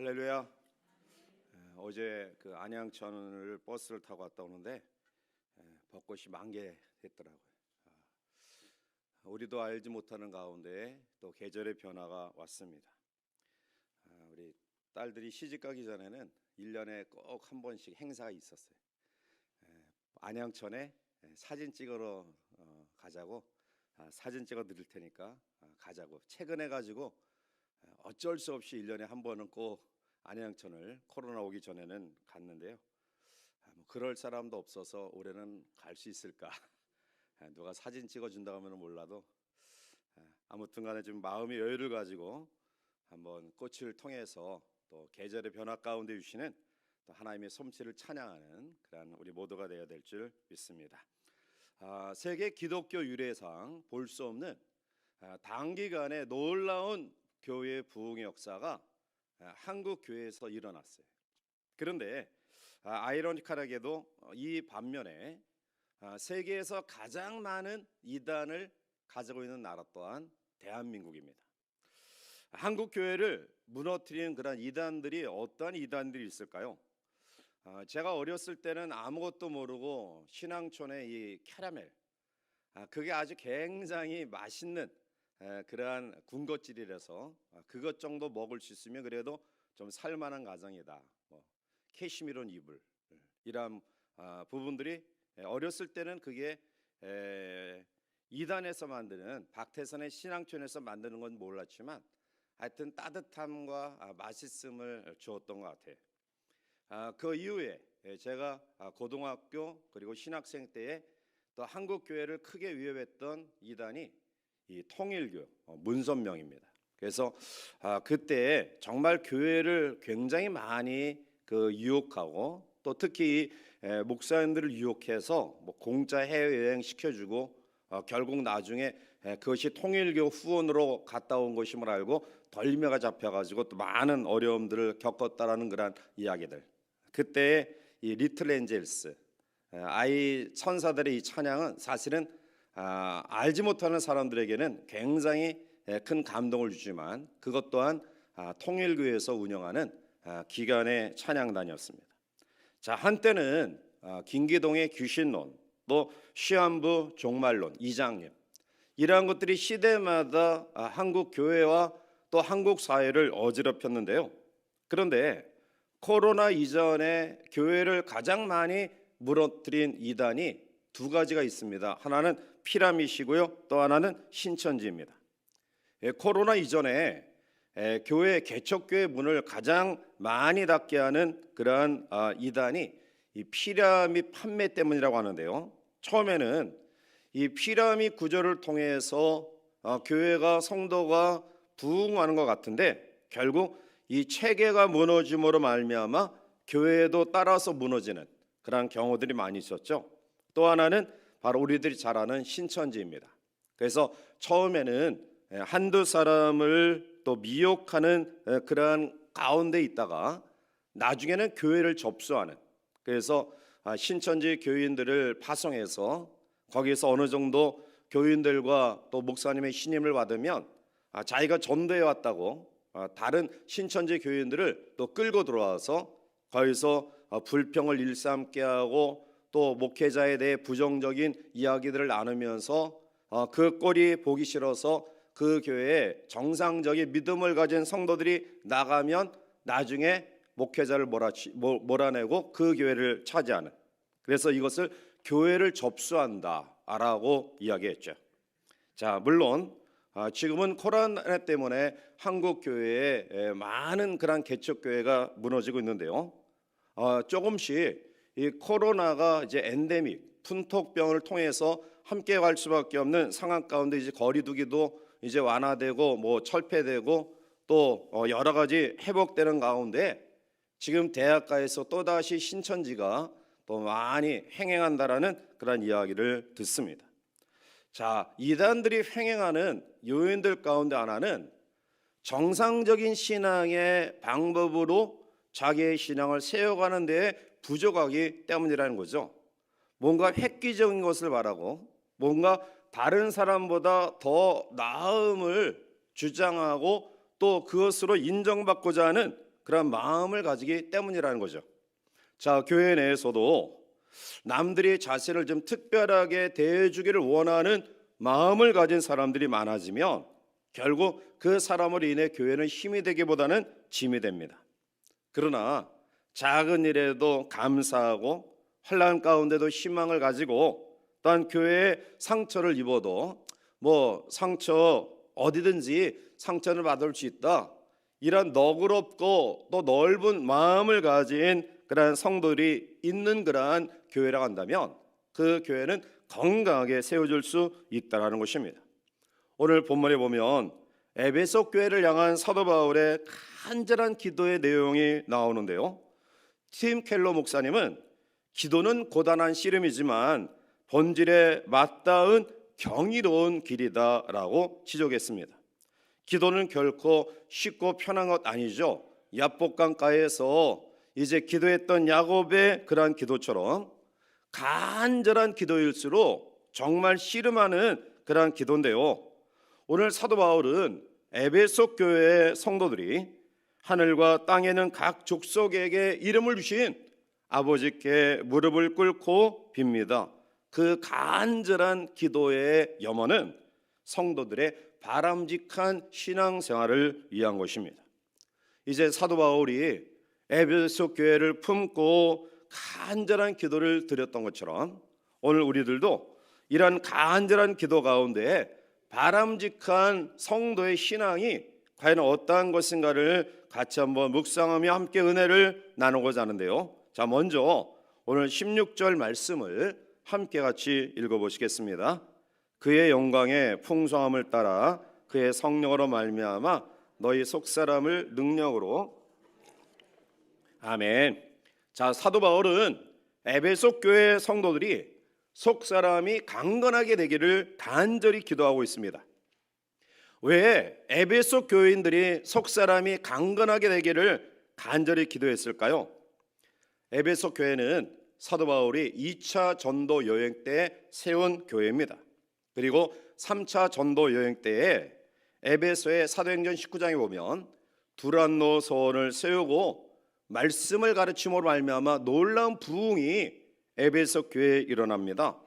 할렐루야. 어제 그 안양천을 버스를 타고 갔다 오는데 벚꽃이 만개했더라고요. 우리도 알지 못하는 가운데 또 계절의 변화가 왔습니다. 우리 딸들이 시집 가기 전에는 1년에 꼭 한 번씩 행사가 있었어요. 안양천에 사진 찍으러 가자고, 사진 찍어 드릴 테니까 가자고 체근해 가지고 어쩔 수 없이 1년에 한 번은 꼭 안양천을 코로나 오기 전에는 갔는데요. 뭐 그럴 사람도 없어서 올해는 갈 수 있을까? 누가 사진 찍어준다고 하면 몰라도 아무튼간에 좀 마음의 여유를 가지고 한번 꽃을 통해서 또 계절의 변화 가운데 주시는 또 하나님의 솜씨를 찬양하는 그런 우리 모두가 되어야 될 줄 믿습니다. 세계 기독교 유래상 볼 수 없는 단기간에 놀라운 교회의 부흥의 역사가 한국 교회에서 일어났어요. 그런데 아이러니컬하게도 이 반면에 세계에서 가장 많은 이단을 가지고 있는 나라 또한 대한민국입니다. 한국 교회를 무너뜨리는 그런 이단들이 어떠한 이단들이 있을까요? 제가 어렸을 때는 아무것도 모르고 신앙촌의 이 캐러멜, 그게 아주 굉장히 맛있는 그러한 군것질이라서 그것 정도 먹을 수 있으면 그래도 좀 살만한 가정이다. 캐시미론 이불 이런 부분들이 어렸을 때는 그게 이단에서 만드는 박태선의 신앙촌에서 만드는 건 몰랐지만 하여튼 따뜻함과 맛있음을 주었던 것 같아요. 그 이후에 제가 고등학교 그리고 신학생 때에 또 한국 교회를 크게 위협했던 이단이 이 통일교 문선명입니다. 그래서 그때 정말 교회를 굉장히 많이 유혹하고 또 특히 목사님들을 유혹해서 뭐 공짜 해외여행 시켜주고 결국 나중에 그것이 통일교 후원으로 갔다 온 것임을 알고 덜미가 잡혀가지고 또 많은 어려움들을 겪었다라는 그런 이야기들. 그때 이 리틀 엔젤스 아이 천사들의 이 찬양은 사실은 알지 못하는 사람들에게는 굉장히 큰 감동을 주지만 그것 또한 통일교에서 운영하는 기간의 찬양단이었습니다. 자, 한때는 김기동의 귀신론, 또 시한부 종말론, 이장님 이러한 것들이 시대마다 한국 교회와 또 한국 사회를 어지럽혔는데요. 그런데 코로나 이전에 교회를 가장 많이 무너뜨린 이단이 두 가지가 있습니다. 하나는 피라밋이고요, 또 하나는 신천지입니다. 코로나 이전에 교회 개척교회 문을 가장 많이 닫게 하는 그러한 이단이 이 피라밋 판매 때문이라고 하는데요. 처음에는 이 피라밋 구조를 통해서 교회가 성도가 부흥하는 것 같은데 결국 이 체계가 무너짐으로 말미암아 교회도 따라서 무너지는 그런 경우들이 많이 있었죠. 또 하나는 바로 우리들이 잘 아는 신천지입니다. 그래서 처음에는 한두 사람을 또 미혹하는 그러한 가운데 있다가 나중에는 교회를 접수하는, 그래서 신천지 교인들을 파송해서 거기에서 어느 정도 교인들과 또 목사님의 신임을 받으면 자기가 전도해 왔다고 다른 신천지 교인들을 또 끌고 들어와서 거기서 불평을 일삼게 하고 또 목회자에 대해 부정적인 이야기들을 나누면서 그 꼴이 보기 싫어서 그 교회에 정상적인 믿음을 가진 성도들이 나가면 나중에 목회자를 몰아내고 그 교회를 차지하는, 그래서 이것을 교회를 접수한다라고 이야기했죠. 자, 물론 지금은 코로나 때문에 한국 교회에 많은 그런 개척 교회가 무너지고 있는데요. 조금씩 이 코로나가 이제 엔데믹 풍토병을 통해서 함께 갈 수밖에 없는 상황 가운데 이제 거리두기도 이제 완화되고 뭐 철폐되고 또 여러 가지 회복되는 가운데 지금 대학가에서 또다시 신천지가 또 많이 횡행한다라는 그런 이야기를 듣습니다. 자, 이단들이 횡행하는 요인들 가운데 하나는 정상적인 신앙의 방법으로 자기의 신앙을 세워가는 데에 부족하기 때문이라는 거죠. 뭔가 획기적인 것을 바라고 뭔가 다른 사람보다 더 나음을 주장하고 또 그것으로 인정받고자 하는 그런 마음을 가지기 때문이라는 거죠. 자, 교회 내에서도 남들이 자신을 좀 특별하게 대해주기를 원하는 마음을 가진 사람들이 많아지면 결국 그 사람으로 인해 교회는 힘이 되기보다는 짐이 됩니다. 그러나 작은 일에도 감사하고 환난 가운데도 희망을 가지고 또한 교회에 상처를 입어도 상처 어디든지 상처를 받을 수 있다, 이런 너그럽고 또 넓은 마음을 가진 그러한 성도들이 있는 그러한 교회라고 한다면 그 교회는 건강하게 세워질 수 있다는 것입니다. 오늘 본문에 보면 에베소 교회를 향한 사도 바울의 간절한 기도의 내용이 나오는데요, 팀 켈러 목사님은 기도는 고단한 씨름이지만 본질에 맞닿은 경이로운 길이다라고 지적했습니다. 기도는 결코 쉽고 편한 것 아니죠. 야복강가에서 이제 기도했던 야곱의 그러한 기도처럼 간절한 기도일수록 정말 씨름하는 그러한 기도인데요, 오늘 사도 바울은 에베소 교회의 성도들이 하늘과 땅에는 각 족속에게 이름을 주신 아버지께 무릎을 꿇고 빕니다. 그 간절한 기도의 염원은 성도들의 바람직한 신앙생활을 위한 것입니다. 이제 사도 바울이 에베소 교회를 품고 간절한 기도를 드렸던 것처럼 오늘 우리들도 이러한 간절한 기도 가운데 바람직한 성도의 신앙이 과연 어떠한 것인가를 같이 한번 묵상하며 함께 은혜를 나누고자 하는데요, 자, 먼저 오늘 16절 말씀을 함께 같이 읽어보시겠습니다. 그의 영광의 풍성함을 따라 그의 성령으로 말미암아 너희 속사람을 능력으로. 아멘. 자, 사도 바울은 에베소 교회 성도들이 속사람이 강건하게 되기를 간절히 기도하고 있습니다. 왜 에베소 교인들이 속사람이 강건하게 되기를 간절히 기도했을까요? 에베소 교회는 사도 바울이 2차 전도 여행 때 세운 교회입니다. 그리고 3차 전도 여행 때에 에베소의 사도행전 19장에 보면 두란노 서원을 세우고 말씀을 가르침으로 말미암아 놀라운 부흥이 에베소 교회에 일어납니다.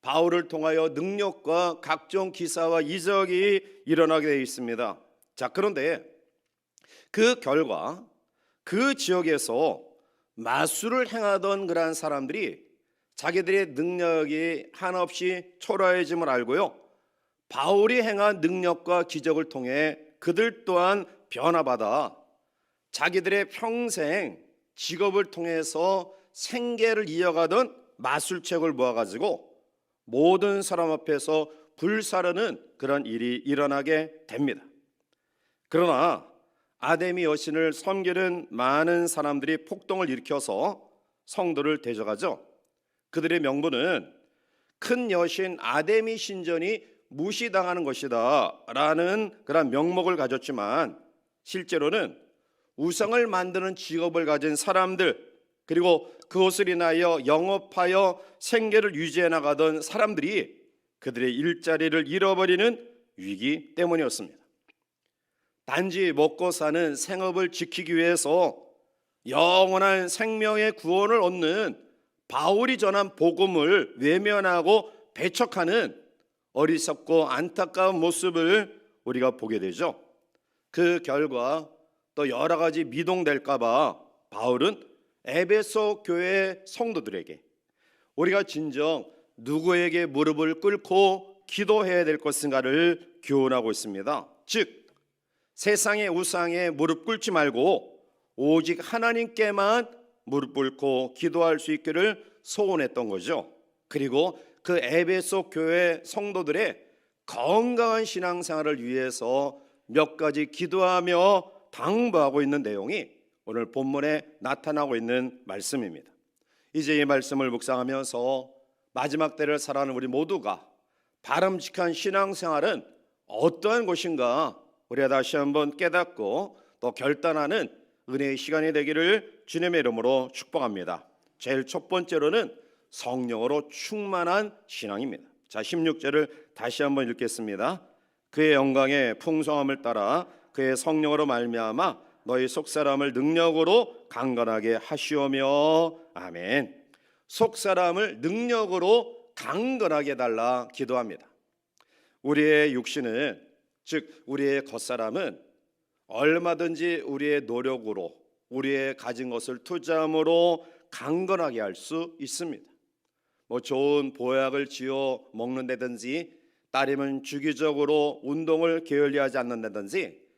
바울을 통하여 능력과 각종 기사와 이적이 일어나게 되어 있습니다. 자, 그런데 그 결과 그 지역에서 마술을 행하던 그러한 사람들이 자기들의 능력이 한없이 초라해짐을 알고요, 바울이 행한 능력과 기적을 통해 그들 또한 변화받아 자기들의 평생 직업을 통해서 생계를 이어가던 마술책을 모아가지고 모든 사람 앞에서 불사르는 그런 일이 일어나게 됩니다. 그러나 아데미 여신을 섬기는 많은 사람들이 폭동을 일으켜서 성도를 대적하죠. 그들의 명분은 큰 여신 아데미 신전이 무시당하는 것이다 라는 그런 명목을 가졌지만, 실제로는 우상을 만드는 직업을 가진 사람들, 그리고 그것을 인하여 영업하여 생계를 유지해 나가던 사람들이 그들의 일자리를 잃어버리는 위기 때문이었습니다. 단지 먹고 사는 생업을 지키기 위해서 영원한 생명의 구원을 얻는 바울이 전한 복음을 외면하고 배척하는 어리석고 안타까운 모습을 우리가 보게 되죠. 그 결과 또 여러 가지 미동될까 봐 바울은 에베소 교회 성도들에게 우리가 진정 누구에게 무릎을 꿇고 기도해야 될 것인가를 교훈하고 있습니다. 즉 세상의 우상에 무릎 꿇지 말고 오직 하나님께만 무릎 꿇고 기도할 수 있기를 소원했던 거죠. 그리고 그 에베소 교회 성도들의 건강한 신앙생활을 위해서 몇 가지 기도하며 당부하고 있는 내용이 오늘 본문에 나타나고 있는 말씀입니다. 이제 이 말씀을 묵상하면서 마지막 때를 살아가는 우리 모두가 바람직한 신앙생활은 어떠한 것인가 우리가 다시 한번 깨닫고 또 결단하는 은혜의 시간이 되기를 주님의 이름으로 축복합니다. 제일 첫 번째로는 성령으로 충만한 신앙입니다. 자, 16절을 다시 한번 읽겠습니다. 그의 영광의 풍성함을 따라 그의 성령으로 말미암아 너희 속사람을 능력으로 강건하게 하시오며. 아멘. 속사람을 능력으로 강건하게 해달라 기도합니다. 우리의 육신은, 즉 우리의 겉사람은 얼마든지 우리의 노력으로, 우리의 가진 것을 투자함으로 강건하게 할 수 있습니다. 좋은 보약을 지어 먹는다든지, 따르면 주기적으로 운동을 게을리하지 않는다든지,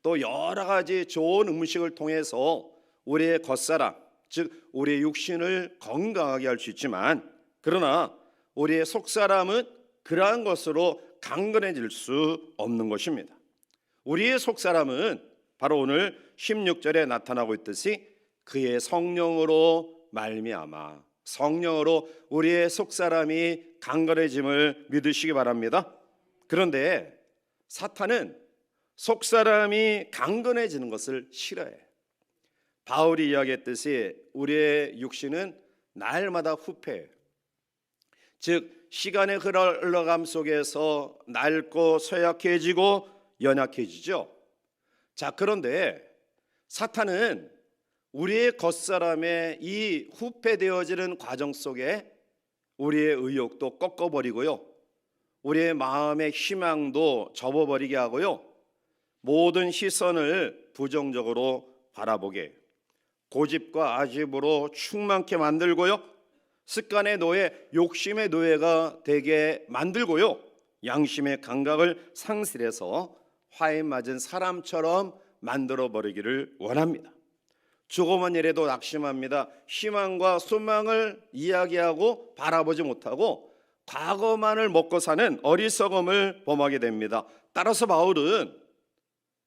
또 여러 가지 좋은 음식을 통해서 우리의 겉사람, 즉 우리의 육신을 건강하게 할 수 있지만, 그러나 우리의 속사람은 그러한 것으로 강건해질 수 없는 것입니다. 우리의 속사람은 바로 오늘 16절에 나타나고 있듯이 그의 성령으로 말미암아, 성령으로 우리의 속사람이 강건해짐을 믿으시기 바랍니다. 그런데 사탄은 속사람이 강건해지는 것을 싫어해. 바울이 이야기했듯이 우리의 육신은 날마다 후패해요. 즉 시간의 흘러감 속에서 낡고 쇠약해지고 연약해지죠. 자, 그런데 사탄은 우리의 겉사람의 이 후패되어지는 과정 속에 우리의 의욕도 꺾어버리고요, 우리의 마음의 희망도 접어버리게 하고요, 모든 시선을 부정적으로 바라보게 해요. 고집과 아집으로 충만케 만들고요, 습관의 노예, 욕심의 노예가 되게 만들고요, 양심의 감각을 상실해서 화에 맞은 사람처럼 만들어버리기를 원합니다. 조그만 일에도 낙심합니다. 희망과 소망을 이야기하고 바라보지 못하고 과거만을 먹고 사는 어리석음을 범하게 됩니다. 따라서 바울은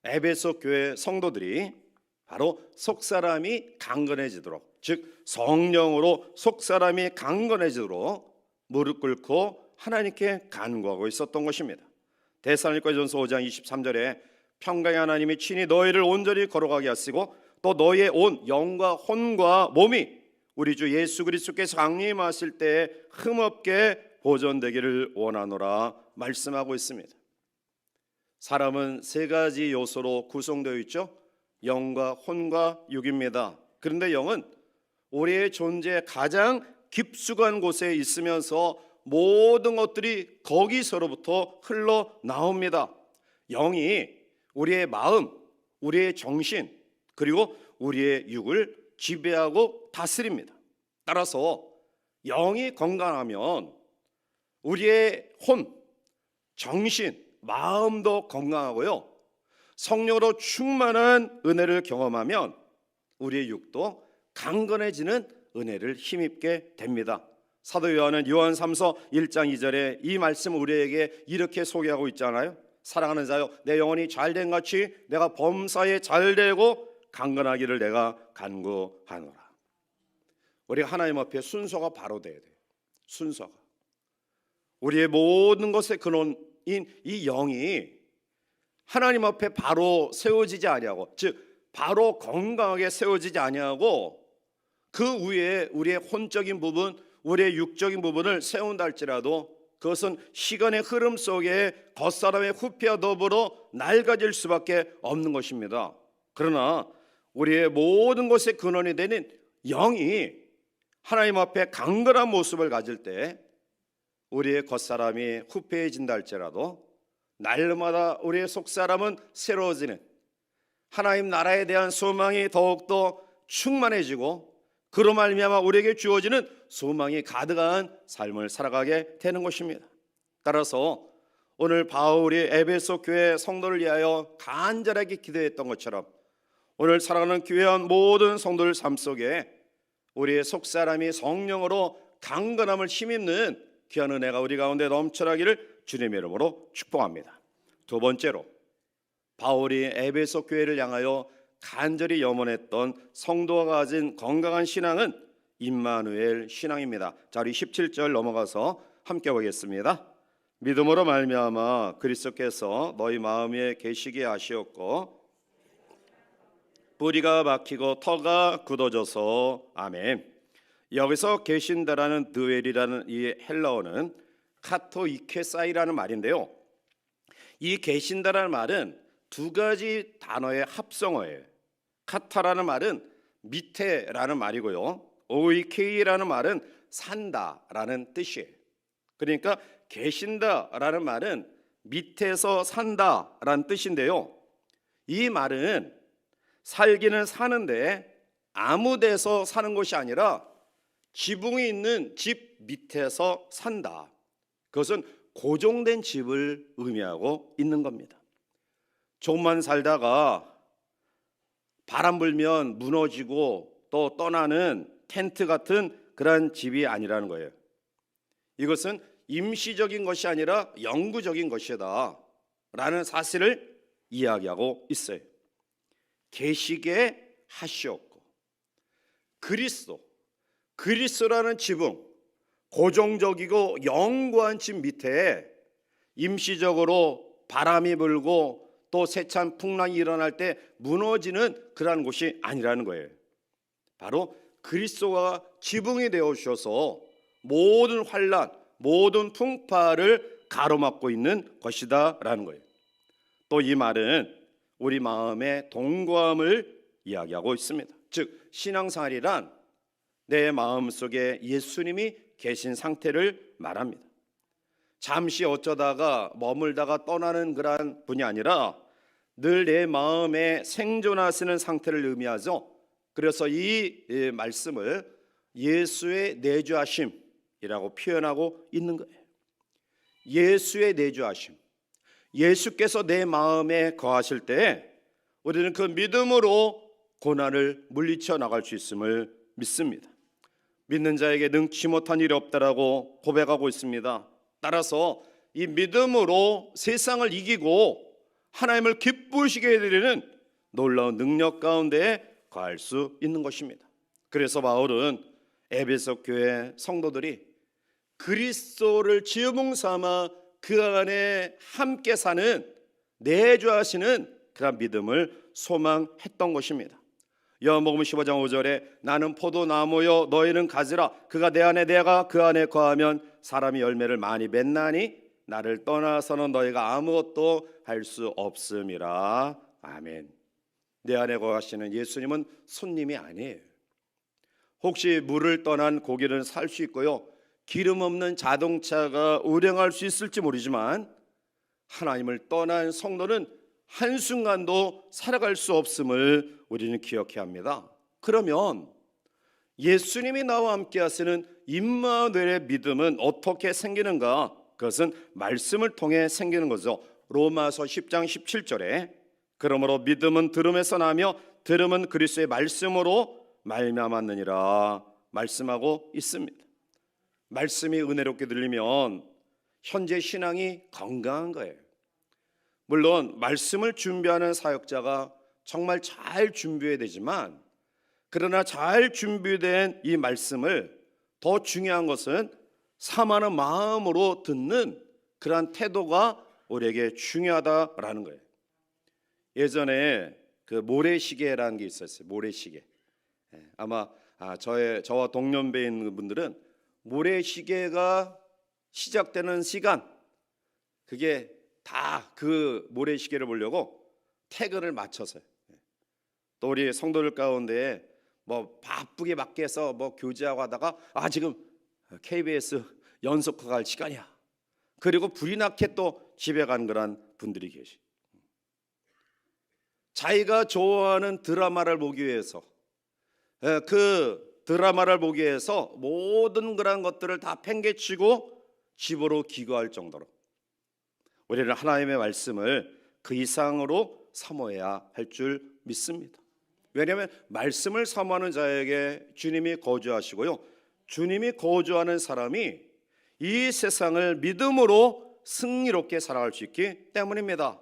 에베소 교회 성도들이 바로 속사람이 강건해지도록, 즉 성령으로 속사람이 강건해지도록 무릎 꿇고 하나님께 간구하고 있었던 것입니다. 데살로니가전서 5장 23절에 평강의 하나님이 친히 너희를 온전히 거룩하게 하시고 또 너희의 온 영과 혼과 몸이 우리 주 예수 그리스도께서 강림하실 때에 흠없게 보존되기를 원하노라 말씀하고 있습니다. 사람은 세 가지 요소로 구성되어 있죠. 영과 혼과 육입니다. 그런데 영은 우리의 존재의 가장 깊숙한 곳에 있으면서 모든 것들이 거기서로부터 흘러나옵니다. 영이 우리의 마음, 우리의 정신, 그리고 우리의 육을 지배하고 다스립니다. 따라서 영이 건강하면 우리의 혼, 정신, 마음도 건강하고요, 성령으로 충만한 은혜를 경험하면 우리의 육도 강건해지는 은혜를 힘입게 됩니다. 사도 요한은 요한 3서 1장 2절에 이 말씀을 우리에게 이렇게 소개하고 있잖아요. 사랑하는 자여, 내 영혼이 잘된 같이 내가 범사에 잘되고 강건하기를 내가 간구하노라. 우리가 하나님 앞에 순서가 바로 돼야 돼요. 순서가. 우리의 모든 것의 근원인 이 영이 하나님 앞에 바로 세워지지 아니하고, 즉 바로 건강하게 세워지지 아니하고 그 위에 우리의 혼적인 부분, 우리의 육적인 부분을 세운다 할지라도 그것은 시간의 흐름 속에 겉사람의 후피와 더불어 낡아질 수밖에 없는 것입니다. 그러나 우리의 모든 것의 근원이 되는 영이 하나님 앞에 강건한 모습을 가질 때 우리의 겉사람이 후패해진다 할지라도 날마다 우리의 속사람은 새로워지는, 하나님 나라에 대한 소망이 더욱더 충만해지고 그로 말미암아 우리에게 주어지는 소망이 가득한 삶을 살아가게 되는 것입니다. 따라서 오늘 바울이 에베소 교회 성도를 위하여 간절하게 기도했던 것처럼 오늘 사랑하는 교회원 모든 성도들 삶 속에 우리의 속사람이 성령으로 강건함을 힘입는 귀한 은혜가 우리 가운데 넘쳐나기를 주님의 이름으로 축복합니다. 두 번째로 바울이 에베소 교회를 향하여 간절히 염원했던 성도가 가진 건강한 신앙은 임마누엘 신앙입니다. 자, 우리 17절 넘어가서 함께 보겠습니다. 믿음으로 말미암아 그리스도께서 너희 마음에 계시게 하시었고 뿌리가 박히고 터가 굳어져서. 아멘. 여기서 계신다라는 드웰이라는 이 헬라어는 카토이케사이라는 말인데요, 이 계신다라는 말은 두 가지 단어의 합성어예요. 카타라는 말은 밑에라는 말이고요. OEK라는 말은 산다라는 뜻이에요. 그러니까 계신다라는 말은 밑에서 산다라는 뜻인데요. 이 말은 살기는 사는데 아무 데서 사는 것이 아니라 지붕이 있는 집 밑에서 산다. 그것은 고정된 집을 의미하고 있는 겁니다. 조금만 살다가 바람 불면 무너지고 또 떠나는 텐트 같은 그런 집이 아니라는 거예요. 이것은 임시적인 것이 아니라 영구적인 것이다 라는 사실을 이야기하고 있어요. 계시게 하시옵고 그리스도라는 지붕, 고정적이고 영구한 집 밑에 임시적으로 바람이 불고 또 세찬 풍랑이 일어날 때 무너지는 그러한 곳이 아니라는 거예요. 바로 그리스도가 지붕이 되어 주셔서 모든 환난, 모든 풍파를 가로막고 있는 것이다라는 거예요. 또 이 말은 우리 마음의 동거함을 이야기하고 있습니다. 즉 신앙생활이란 내 마음속에 예수님이 계신 상태를 말합니다. 잠시 어쩌다가 머물다가 떠나는 그러한 분이 아니라 늘 내 마음에 생존하시는 상태를 의미하죠. 그래서 이 말씀을 예수의 내주하심이라고 표현하고 있는 거예요. 예수의 내주하심. 예수께서 내 마음에 거하실 때 우리는 그 믿음으로 고난을 물리쳐 나갈 수 있음을 믿습니다. 믿는 자에게 능치 못한 일이 없다라고 고백하고 있습니다. 따라서 이 믿음으로 세상을 이기고 하나님을 기쁘시게 해드리는 놀라운 능력 가운데 거할 수 있는 것입니다. 그래서 바울은 에베소 교회 성도들이 그리스도를 지붕 삼아 그 안에 함께 사는 내주하시는 그런 믿음을 소망했던 것입니다. 요한복음 15장 5절에 나는 포도나무요 너희는 가지라 그가 내 안에 내가 그 안에 거하면 사람이 열매를 많이 맺나니 나를 떠나서는 너희가 아무것도 할 수 없음이라. 아멘. 내 안에 거하시는 예수님은 손님이 아니에요. 혹시 물을 떠난 고기를 살 수 있고요 기름 없는 자동차가 운행할 수 있을지 모르지만 하나님을 떠난 성도는 한순간도 살아갈 수 없음을 우리는 기억해야 합니다. 그러면 예수님이 나와 함께 하시는 임마누엘의 믿음은 어떻게 생기는가? 그것은 말씀을 통해 생기는 거죠. 로마서 10장 17절에 그러므로 믿음은 들음에서 나며 들음은 그리스도의 말씀으로 말미암았느니라 말씀하고 있습니다. 말씀이 은혜롭게 들리면 현재 신앙이 건강한 거예요. 물론 말씀을 준비하는 사역자가 정말 잘 준비해야 되지만 그러나 잘 준비된 이 말씀을 더 중요한 것은 사모하는 마음으로 듣는 그러한 태도가 우리에게 중요하다라는 거예요. 예전에 그 모래시계라는 게 있었어요. 모래시계. 아마 저와 동년배인 분들은 모래시계가 시작되는 시간 그게 다 그 모래시계를 보려고 태그를 맞춰서요. 또 우리 성도들 가운데 뭐 바쁘게 밖에서 뭐 교제하고 하다가 지금 KBS 연속화 갈 시간이야. 그리고 불이 나게 또 집에 가는 그런 분들이 계시. 자기가 좋아하는 드라마를 보기 위해서 그 드라마를 보기 위해서 모든 그런 것들을 다 팽개치고 집으로 기거할 정도로 우리는 하나님의 말씀을 그 이상으로 사모해야 할 줄 믿습니다. 왜냐하면 말씀을 사모하는 자에게 주님이 거주하시고요 주님이 거주하는 사람이 이 세상을 믿음으로 승리롭게 살아갈 수 있기 때문입니다.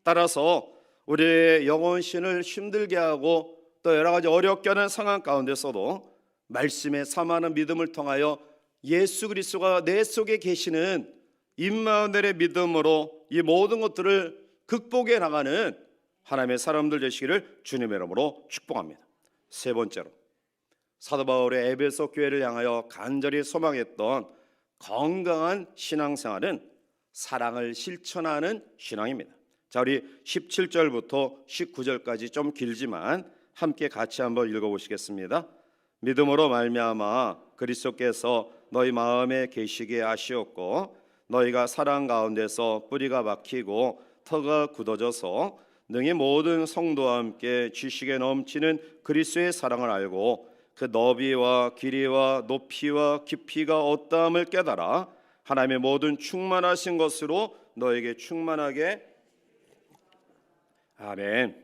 따라서 우리의 영혼신을 힘들게 하고 또 여러 가지 어렵게 하는 상황 가운데서도 말씀에 사모하는 믿음을 통하여 예수 그리스도가 내 속에 계시는 임마누엘의 믿음으로 이 모든 것들을 극복해 나가는 하나님의 사람들 되시기를 주님의 이름으로 축복합니다. 세 번째로 사도 바울의 에베소 교회를 향하여 간절히 소망했던 건강한 신앙생활은 사랑을 실천하는 신앙입니다. 자, 우리 17절부터 19절까지 좀 길지만 함께 같이 한번 읽어보시겠습니다. 믿음으로 말미암아 그리스도께서 너희 마음에 계시게 하시었고 너희가 사랑 가운데서 뿌리가 박히고 터가 굳어져서 능히 모든 성도와 함께 지식에 넘치는 그리스도의 사랑을 알고 그 너비와 길이와 높이와 깊이가 어떠함을 깨달아 하나님의 모든 충만하신 것으로 너에게 충만하게. 아멘.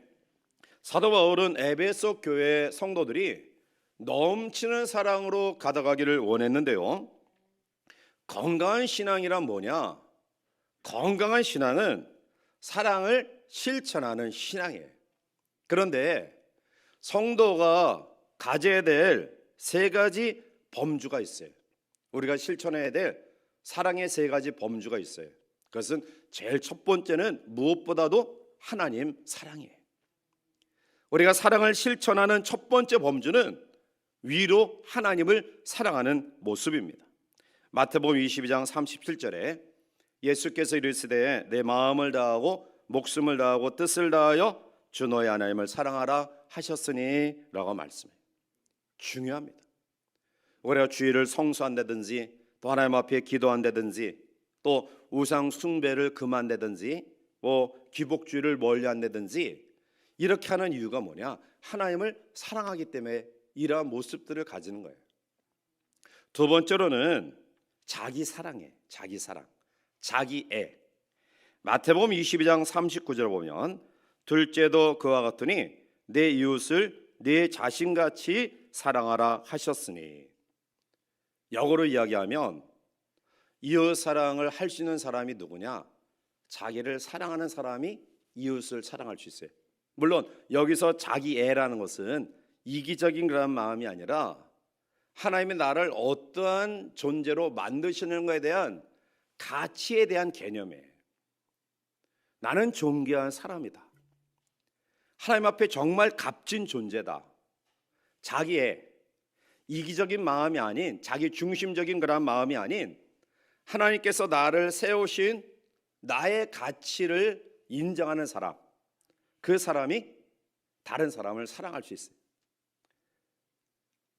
사도 바울은 에베소 교회 성도들이 넘치는 사랑으로 가득하기를 원했는데요. 건강한 신앙이란 뭐냐? 건강한 신앙은 사랑을 실천하는 신앙이에요. 그런데 성도가 가져야 될 세 가지 범주가 있어요. 우리가 실천해야 될 사랑의 세 가지 범주가 있어요. 그것은 제일 첫 번째는 무엇보다도 하나님 사랑이에요. 우리가 사랑을 실천하는 첫 번째 범주는 위로 하나님을 사랑하는 모습입니다. 마태복음 22장 37절에 예수께서 이르시되 내 마음을 다하고 목숨을 다하고 뜻을 다하여 주 너의 하나님을 사랑하라 하셨으니 라고 말씀해요. 중요합니다. 우리가 주일을 성수한다든지 또 하나님 앞에 기도한다든지 또 우상 숭배를 금한다든지 기복주의를 멀리한다든지 이렇게 하는 이유가 뭐냐? 하나님을 사랑하기 때문에 이러한 모습들을 가지는 거예요. 두 번째로는 자기 사랑이에요. 자기 사랑, 자기애. 마태복음 22장 39절 보면 둘째도 그와 같으니 내 이웃을 내 자신같이 사랑하라 하셨으니. 역으로 이야기하면 이웃 사랑을 할 수 있는 사람이 누구냐? 자기를 사랑하는 사람이 이웃을 사랑할 수 있어요. 물론 여기서 자기애라는 것은 이기적인 그런 마음이 아니라 하나님이 나를 어떠한 존재로 만드시는 것에 대한 가치에 대한 개념이에요. 나는 존귀한 사람이다. 하나님 앞에 정말 값진 존재다. 자기의 이기적인 마음이 아닌 자기 중심적인 그런 마음이 아닌 하나님께서 나를 세우신 나의 가치를 인정하는 사람, 그 사람이 다른 사람을 사랑할 수 있어요.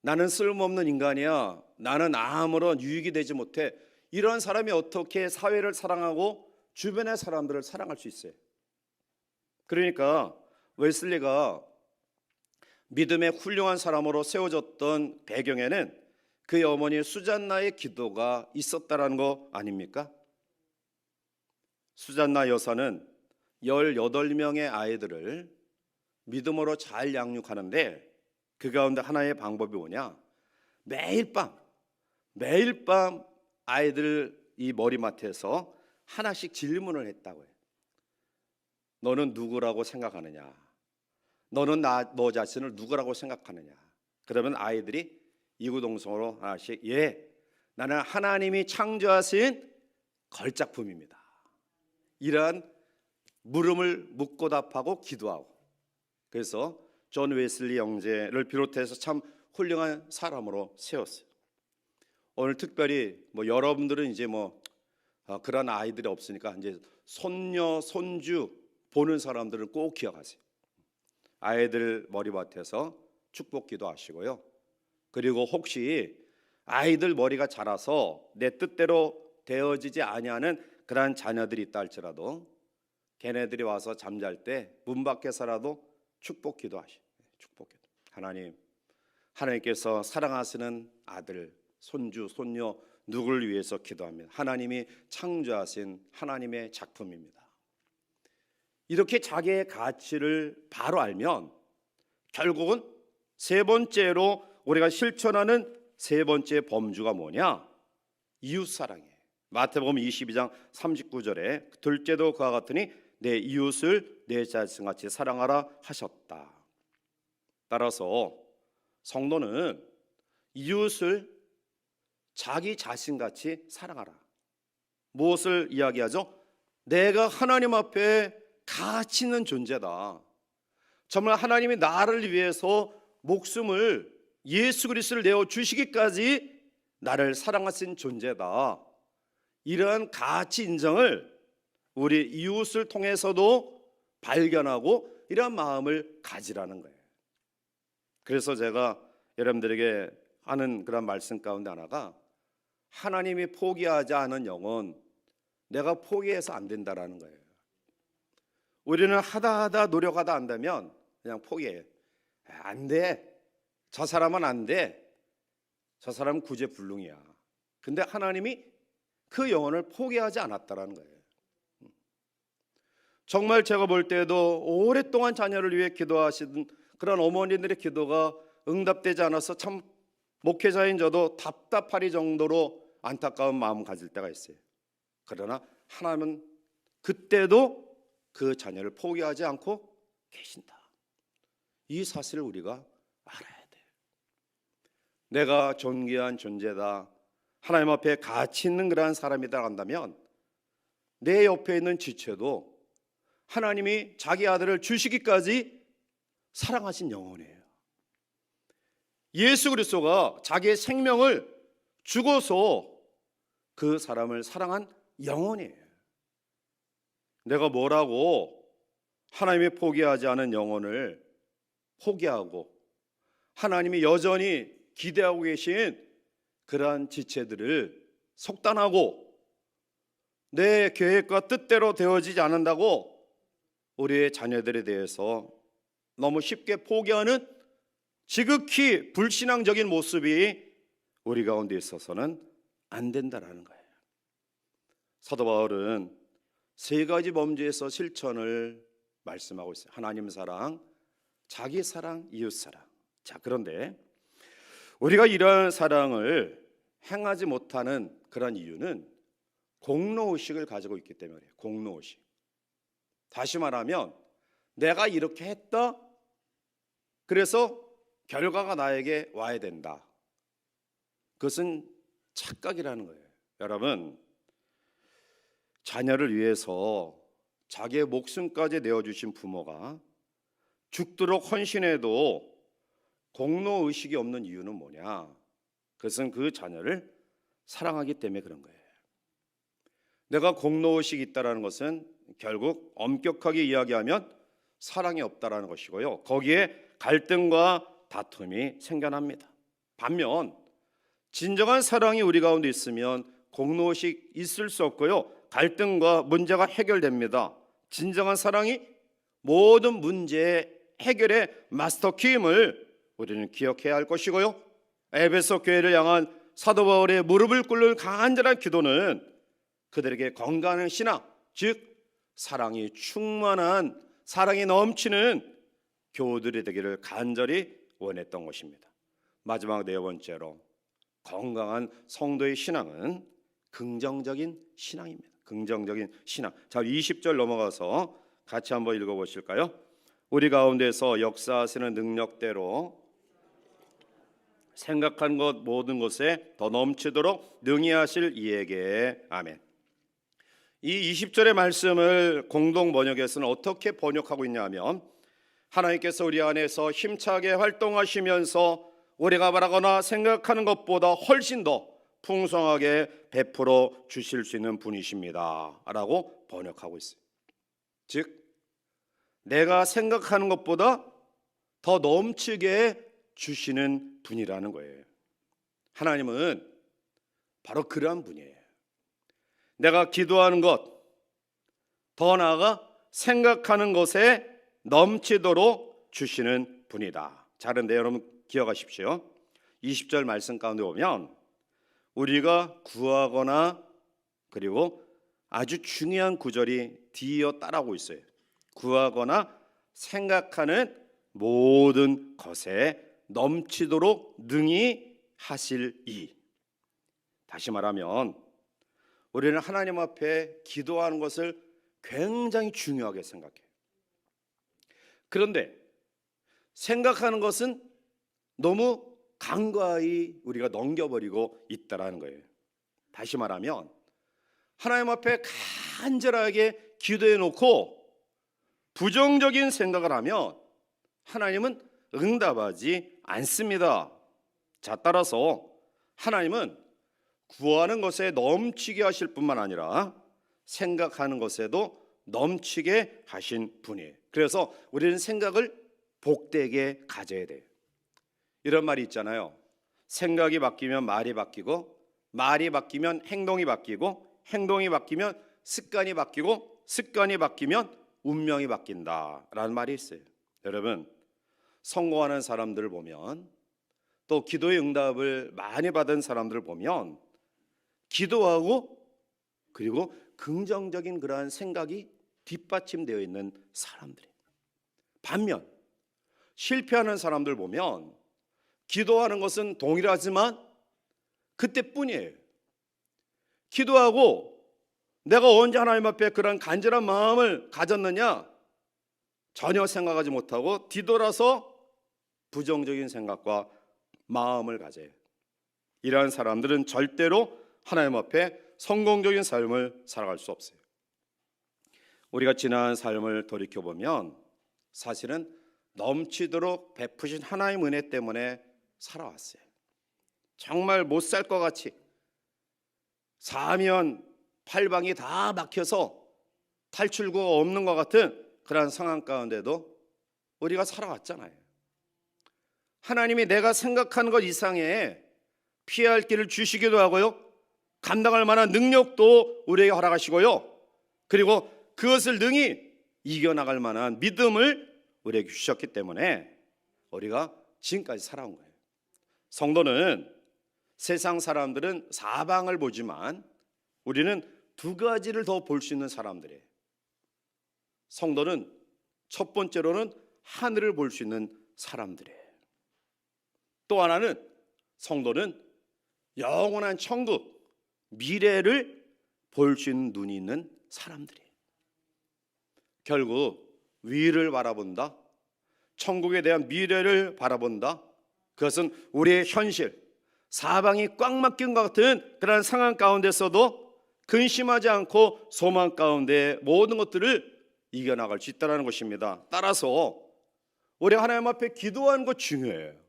나는 쓸모없는 인간이야. 나는 아무런 유익이 되지 못해. 이런 사람이 어떻게 사회를 사랑하고 주변의 사람들을 사랑할 수 있어요? 그러니까 웨슬리가 믿음의 훌륭한 사람으로 세워졌던 배경에는 그의 어머니 수잔나의 기도가 있었다라는 거 아닙니까? 수잔나 여사는 18명의 아이들을 믿음으로 잘 양육하는데 그 가운데 하나의 방법이 뭐냐? 매일 밤 아이들 이 머리맡에서 하나씩 질문을 했다고요. 너는 누구라고 생각하느냐? 너는 너 자신을 누구라고 생각하느냐? 그러면 아이들이 이구동성으로 하나씩 나는 하나님이 창조하신 걸작품입니다. 이러한 물음을 묻고 답하고 기도하고. 그래서 존 웨슬리 형제를 비롯해서 참 훌륭한 사람으로 세웠어요. 오늘 특별히 여러분들은 이제 그런 아이들이 없으니까 이제 손녀 손주 보는 사람들은 꼭 기억하세요. 아이들 머리맡에서 축복기도 하시고요. 그리고 혹시 아이들 머리가 자라서 내 뜻대로 되어지지 아니하는 그러한 자녀들이 있다 할지라도 걔네들이 와서 잠잘 때 문 밖에서라도 축복기도 하시고. 축복기도. 하나님께서 사랑하시는 아들, 손주, 손녀 누구를 위해서 기도합니다. 하나님이 창조하신 하나님의 작품입니다. 이렇게 자기의 가치를 바로 알면 결국은 세 번째로 우리가 실천하는 세 번째 범주가 뭐냐? 이웃사랑이에요. 마태복음 22장 39절에 둘째도 그와 같으니 내 이웃을 내 자신같이 사랑하라 하셨다. 따라서 성도는 이웃을 자기 자신같이 사랑하라. 무엇을 이야기하죠? 내가 하나님 앞에 가치 있는 존재다. 정말 하나님이 나를 위해서 목숨을 예수 그리스도를 내어 주시기까지 나를 사랑하신 존재다. 이러한 가치 인정을 우리 이웃을 통해서도 발견하고 이러한 마음을 가지라는 거예요. 그래서 제가 여러분들에게 하는 그런 말씀 가운데 하나가, 하나님이 포기하지 않은 영혼 내가 포기해서 안 된다라는 거예요. 우리는 하다 노력하다 안 되면 그냥 포기해. 안 돼. 저 사람은 안 돼. 저 사람은 구제불능이야. 근데 하나님이 그 영혼을 포기하지 않았다라는 거예요. 정말 제가 볼 때도 오랫동안 자녀를 위해 기도하시던 그런 어머니들의 기도가 응답되지 않아서 참 목회자인 저도 답답할 정도로 안타까운 마음 가질 때가 있어요. 그러나 하나님은 그때도 그 자녀를 포기하지 않고 계신다. 이 사실을 우리가 알아야 돼요. 내가 존귀한 존재다, 하나님 앞에 가치 있는 그러한 사람이다 한다면 내 옆에 있는 지체도 하나님이 자기 아들을 주시기까지 사랑하신 영혼이에요. 예수 그리스도가 자기의 생명을 주고서 그 사람을 사랑한 영혼이에요. 내가 뭐라고 하나님이 포기하지 않은 영혼을 포기하고 하나님이 여전히 기대하고 계신 그러한 지체들을 속단하고 내 계획과 뜻대로 되어지지 않는다고 우리의 자녀들에 대해서 너무 쉽게 포기하는 지극히 불신앙적인 모습이 우리 가운데 있어서는 안 된다라는 거예요. 사도 바울은 세 가지 범죄에서 실천을 말씀하고 있어요. 하나님 사랑, 자기 사랑, 이웃 사랑. 자, 그런데 우리가 이러한 사랑을 행하지 못하는 그런 이유는 공로의식을 가지고 있기 때문에 그래요. 공로의식. 다시 말하면 내가 이렇게 했다, 그래서 결과가 나에게 와야 된다. 그것은 착각이라는 거예요. 여러분, 자녀를 위해서 자기의 목숨까지 내어주신 부모가 죽도록 헌신해도 공로의식이 없는 이유는 뭐냐? 그것은 그 자녀를 사랑하기 때문에 그런 거예요. 내가 공로의식이 있다는 것은 결국 엄격하게 이야기하면 사랑이 없다라는 것이고요. 거기에 갈등과 다툼이 생겨납니다. 반면 진정한 사랑이 우리 가운데 있으면 공로의식 있을 수 없고요. 갈등과 문제가 해결됩니다. 진정한 사랑이 모든 문제의 해결의 마스터 키임을 우리는 기억해야 할 것이고요. 에베소 교회를 향한 사도 바울의 무릎을 꿇는 간절한 기도는 그들에게 건강한 신앙, 즉 사랑이 충만한, 사랑이 넘치는 교우들이 되기를 간절히 원했던 것입니다. 마지막 네 번째로, 건강한 성도의 신앙은 긍정적인 신앙입니다. 긍정적인 신앙. 자, 20절 넘어가서 같이 한번 읽어보실까요? 우리 가운데서 역사하시는 능력대로 생각한 것 모든 것에 더 넘치도록 능히 하실 이에게. 아멘. 이 20절의 말씀을 공동 번역에서는 어떻게 번역하고 있냐면, 하나님께서 우리 안에서 힘차게 활동하시면서 우리가 바라거나 생각하는 것보다 훨씬 더 풍성하게 베풀어 주실 수 있는 분이십니다 라고 번역하고 있어요. 즉 내가 생각하는 것보다 더 넘치게 주시는 분이라는 거예요. 하나님은 바로 그러한 분이에요. 내가 기도하는 것, 더 나아가 생각하는 것에 넘치도록 주시는 분이다. 자, 그런데 여러분 기억하십시오. 20절 말씀 가운데 보면 우리가 구하거나, 그리고 아주 중요한 구절이 뒤이어 따라오고 있어요. 구하거나 생각하는 모든 것에 넘치도록 능히 하실 이. 다시 말하면 우리는 하나님 앞에 기도하는 것을 굉장히 중요하게 생각해요. 그런데 생각하는 것은 너무 간과히 우리가 넘겨버리고 있다라는 거예요. 다시 말하면 하나님 앞에 간절하게 기도해 놓고 부정적인 생각을 하면 하나님은 응답하지 않습니다. 자, 따라서 하나님은 구하는 것에 넘치게 하실 뿐만 아니라 생각하는 것에도 넘치게 하신 분이에요. 그래서 우리는 생각을 복되게 가져야 돼요. 이런 말이 있잖아요. 생각이 바뀌면 말이 바뀌고, 말이 바뀌면 행동이 바뀌고, 행동이 바뀌면 습관이 바뀌고, 습관이 바뀌면 운명이 바뀐다라는 말이 있어요. 여러분, 성공하는 사람들을 보면, 또 기도의 응답을 많이 받은 사람들을 보면 기도하고 그리고 긍정적인 그러한 생각이 뒷받침되어 있는 사람들이에요. 반면 실패하는 사람들 보면 기도하는 것은 동일하지만 그때뿐이에요. 기도하고 내가 언제 하나님 앞에 그런 간절한 마음을 가졌느냐 전혀 생각하지 못하고 뒤돌아서 부정적인 생각과 마음을 가져요. 이러한 사람들은 절대로 하나님 앞에 성공적인 삶을 살아갈 수 없어요. 우리가 지난 삶을 돌이켜보면 사실은 넘치도록 베푸신 하나님 은혜 때문에 살아왔어요. 정말 못 살 것 같이 사면 팔방이 다 막혀서 탈출구가 없는 것 같은 그런 상황 가운데도 우리가 살아왔잖아요. 하나님이 내가 생각하는 것 이상의 피할 길을 주시기도 하고요, 감당할 만한 능력도 우리에게 허락하시고요, 그리고 그것을 능히 이겨나갈 만한 믿음을 우리에게 주셨기 때문에 우리가 지금까지 살아온 거예요. 성도는 세상 사람들은 사방을 보지만 우리는 두 가지를 더 볼 수 있는 사람들이에요. 성도는 첫 번째로는 하늘을 볼 수 있는 사람들이에요. 또 하나는 성도는 영원한 천국, 미래를 볼 수 있는 눈이 있는 사람들이에요. 결국 위를 바라본다, 천국에 대한 미래를 바라본다, 그것은 우리의 현실, 사방이 꽉 막힌 것 같은 그런 상황 가운데서도 근심하지 않고 소망 가운데 모든 것들을 이겨나갈 수 있다는 것입니다. 따라서 우리 하나님 앞에 기도하는 것 중요해요.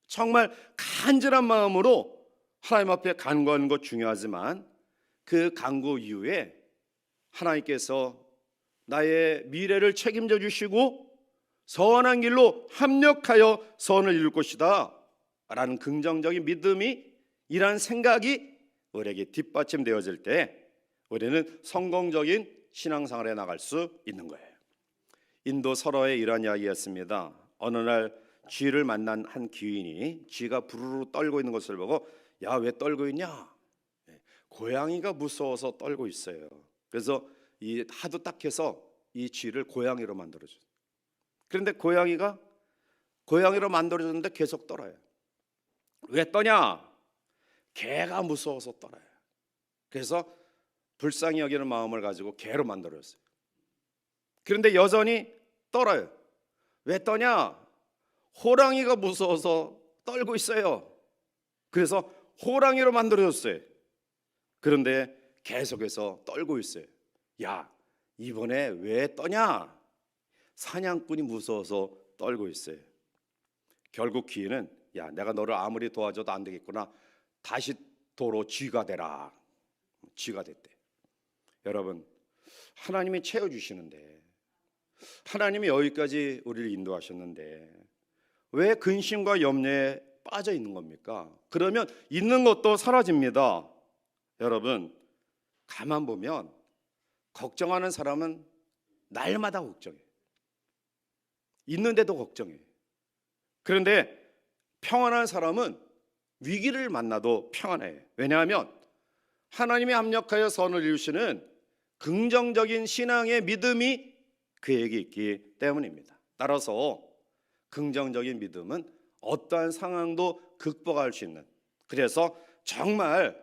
정말 간절한 마음으로 하나님 앞에 간구하는 것 중요하지만 그 간구 이후에 하나님께서 나의 미래를 책임져 주시고 선한 길로 합력하여 선을 이룰 것이다 라는 긍정적인 믿음이, 이러한 생각이 우리에게 뒷받침되어질 때 우리는 성공적인 신앙생활에 나갈 수 있는 거예요. 인도 설화의 이러한 이야기였습니다. 어느 날 쥐를 만난 한 귀인이 쥐가 부르르 떨고 있는 것을 보고, 야, 왜 떨고 있냐? 고양이가 무서워서 떨고 있어요. 그래서 이 하도 딱해서 이 쥐를 고양이로 만들어줘요. 그런데 고양이가 고양이로 만들어줬는데 계속 떨어요. 왜 떠냐? 개가 무서워서 떨어요. 그래서 불쌍히 여기는 마음을 가지고 개로 만들었어요. 그런데 여전히 떨어요. 왜 떠냐? 호랑이가 무서워서 떨고 있어요. 그래서 호랑이로 만들어줬어요. 그런데 계속해서 떨고 있어요. 야, 이번에 왜 떠냐? 사냥꾼이 무서워서 떨고 있어요. 결국 귀인은, 야, 내가 너를 아무리 도와줘도 안 되겠구나, 다시 도로 쥐가 되라. 쥐가 됐대. 여러분, 하나님이 채워주시는데, 하나님이 여기까지 우리를 인도하셨는데 왜 근심과 염려에 빠져 있는 겁니까? 그러면 있는 것도 사라집니다. 여러분, 가만 보면 걱정하는 사람은 날마다 걱정해. 있는데도 걱정해. 그런데 평안한 사람은 위기를 만나도 평안해. 왜냐하면 하나님이 합력하여 선을 이루시는 긍정적인 신앙의 믿음이 그에게 있기 때문입니다. 따라서 긍정적인 믿음은 어떠한 상황도 극복할 수 있는, 그래서 정말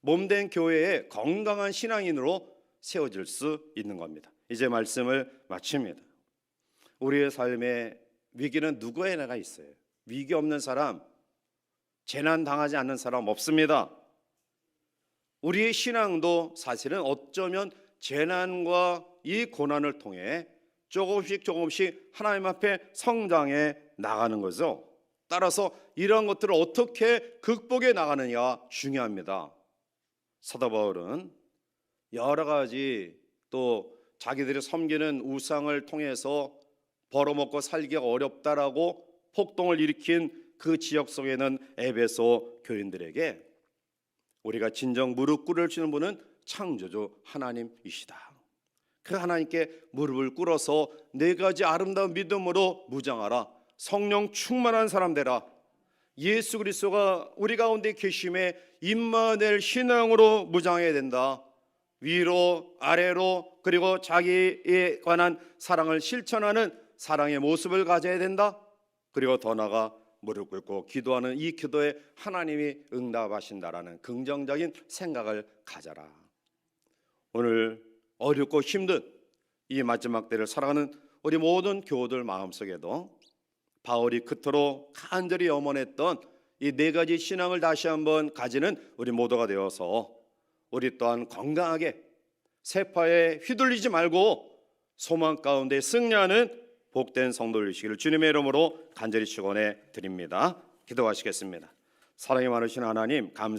몸된 교회의 건강한 신앙인으로 세워질 수 있는 겁니다. 이제 말씀을 마칩니다. 우리의 삶에 위기는 누구에나 있어요. 위기 없는 사람, 재난 당하지 않는 사람 없습니다. 우리의 신앙도 사실은 어쩌면 재난과 이 고난을 통해 조금씩 하나님 앞에 성장해 나가는 거죠. 따라서 이런 것들을 어떻게 극복해 나가느냐가 중요합니다. 사도 바울은 여러 가지 또 자기들이 섬기는 우상을 통해서 벌어먹고 살기가 어렵다라고 폭동을 일으킨 그 지역 속에 있는 에베소 교인들에게 우리가 진정 무릎 꿇을 수 있는 분은 창조주 하나님이시다. 그 하나님께 무릎을 꿇어서 네 가지 아름다운 믿음으로 무장하라. 성령 충만한 사람 되라. 예수 그리스도가 우리 가운데 계심에 임마누엘 신앙으로 무장해야 된다. 위로 아래로 그리고 자기에 관한 사랑을 실천하는 사랑의 모습을 가져야 된다. 그리고 더 나아가 무릎 꿇고 기도하는 이 기도에 하나님이 응답하신다라는 긍정적인 생각을 가져라. 오늘 어렵고 힘든 이 마지막 때를 살아가는 우리 모든 교우들 마음속에도 바울이 그토록 간절히 염원했던 이 네 가지 신앙을 다시 한번 가지는 우리 모두가 되어서 우리 또한 건강하게 세파에 휘둘리지 말고 소망 가운데 승리하는 복된 성도들 되시기를 주님의 이름으로 간절히 축원해 드립니다. 기도하시겠습니다. 사랑이 많으신 하나님 감사합니다.